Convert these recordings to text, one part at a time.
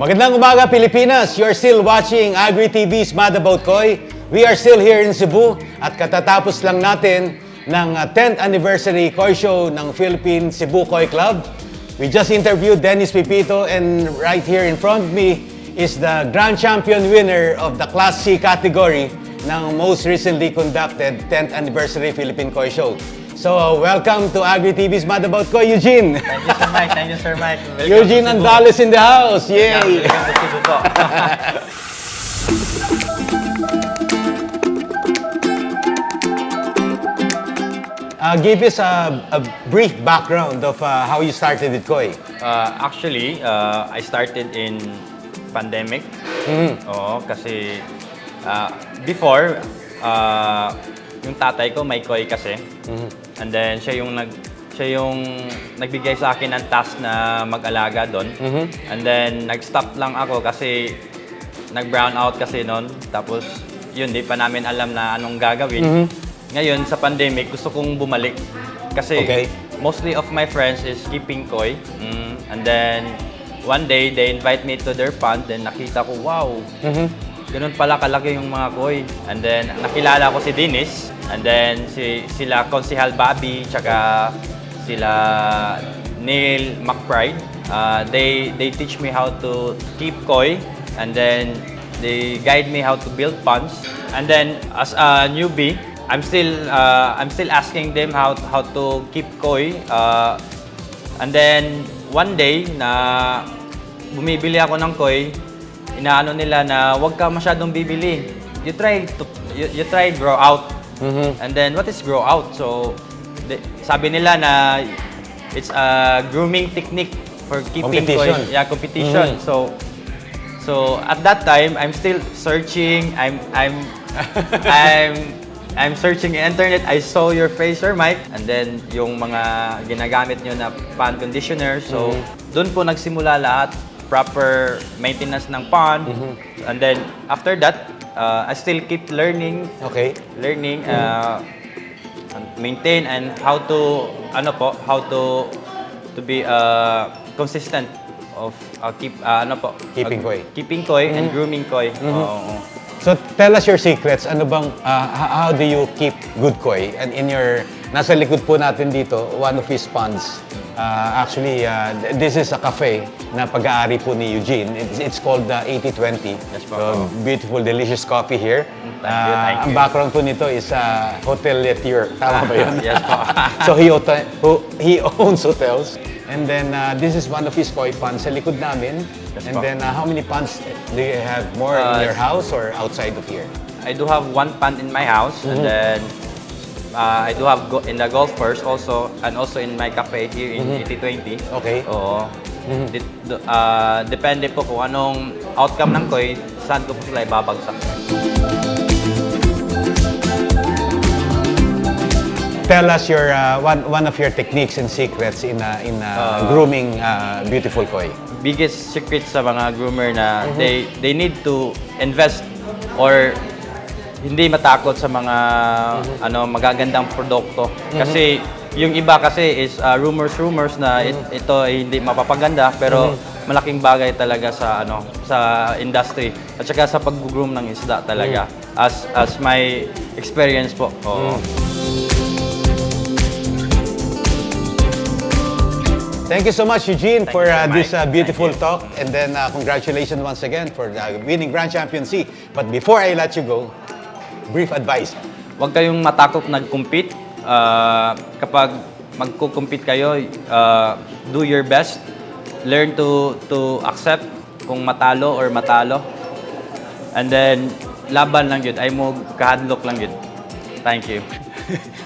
Magandang umaga, Pilipinas! You're still watching Agri TV's Mad About Koi. We are still here in Cebu at katatapos lang natin ng 10th anniversary Koi Show ng Philippine Cebu Koi Club. We just interviewed Dennis Pipito, and right here in front of me is the Grand Champion winner of the Class C category ng most recently conducted 10th anniversary Philippine Koi Show. So, welcome to Agri TV's Mad About Koi, Eugene. Thank you, Sir Mike. Thank you, Sir Mike. Welcome Eugene to Cebu. Andales in the house. Yay! Welcome to Cebu po. Give us a brief background of how you started with Koi. Actually, I started in pandemic. Oo, kasi before, yung tatay ko may koi kasi. And then siya yung nagbigay sa akin ng task na mag-alaga doon. And then nag-stop lang ako kasi nag-brown out kasi noon. Tapos yun, di pa namin alam na anong gagawin. Ngayon sa pandemic, gusto kong bumalik kasi mostly of my friends is keeping koi. And then one day they invite me to their pond, then nakita ko, wow. Ganun pala kalaki yung mga koi. And then, nakilala ko si Dennis. And then, sila Konsehal Bobby, tsaka sila Neil McBride. They teach me how to keep koi. And then, they guide me how to build ponds. And then, as a newbie, I'm still asking them how to keep koi. And then, one day, na bumibili ako ng koi, inaano nila na wag ka masyadong bibili. You try grow out. And then what is grow out? So sabi nila na it's a grooming technique for keeping koi. Yeah, competition. So at that time I'm still searching. I'm searching in internet. I saw your face, Sir Mike. And then yung mga ginagamit nyo na pond conditioner. So doon po nagsimula lahat. Proper maintenance ng pond. And then after that, I still keep learning. Maintain and how to be consistent of keeping koi and grooming koi. So tell us your secrets. Ano bang how do you keep good koi? And in your nasa likod po natin dito, one of his ponds. Actually, this is a cafe na pag-aari po ni Eugene. It's called 8020. So, beautiful, delicious coffee here. Thank you. Ang background po nito is Hotel Letier. Tama ba yun? Yes po. So, he owns hotels. And then, this is one of his koi ponds sa likod namin. Yes, and po. then, how many ponds do you have more in your house or outside of here? I do have one pond in my house, and then I do have in the golf course also, and also in my cafe here in 8020. Okay. Oo. Depende po kung anong outcome ng koi, saan ko po sila ibabagsak. Tell us your one of your techniques and secrets in grooming beautiful koi. Biggest secret sa mga groomer na they need to invest or hindi matakot sa mga magagandang produkto. Kasi yung iba kasi is rumors na ito ay hindi mapapaganda, pero malaking bagay talaga sa industry at saka sa pag-groom ng isda talaga. As my experience po. Thank you so much, Eugene, for this beautiful Thank you. talk. And then congratulations once again for winning Grand Champion C. But before I let you go, brief advice. Huwag kayong matakot nag-compete. Kapag magko-compete kayo, do your best. Learn to accept kung matalo or matalo. And then, laban lang yun. Ay mo kahadlok lang yun. Thank you.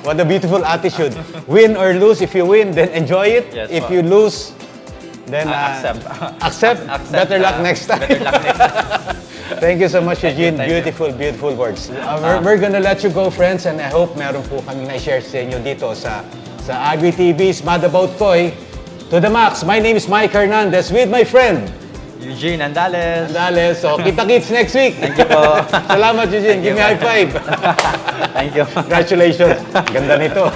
What a beautiful attitude. Win or lose. If you win, then enjoy it. Yes, if po. you lose, then accept. Better luck next time. Better luck next time. Thank you so much, Eugene. Thank you. Beautiful words. We're gonna let you go, friends, and I hope meron po kami na-share sa inyo dito sa Agri TV's Mad About Koi. To the max, my name is Mike Hernandez with my friend Eugene Andales. So, kita-kits next week. Thank you po. Salamat, Eugene. Give me a high five. Thank you. Congratulations. Ganda nito.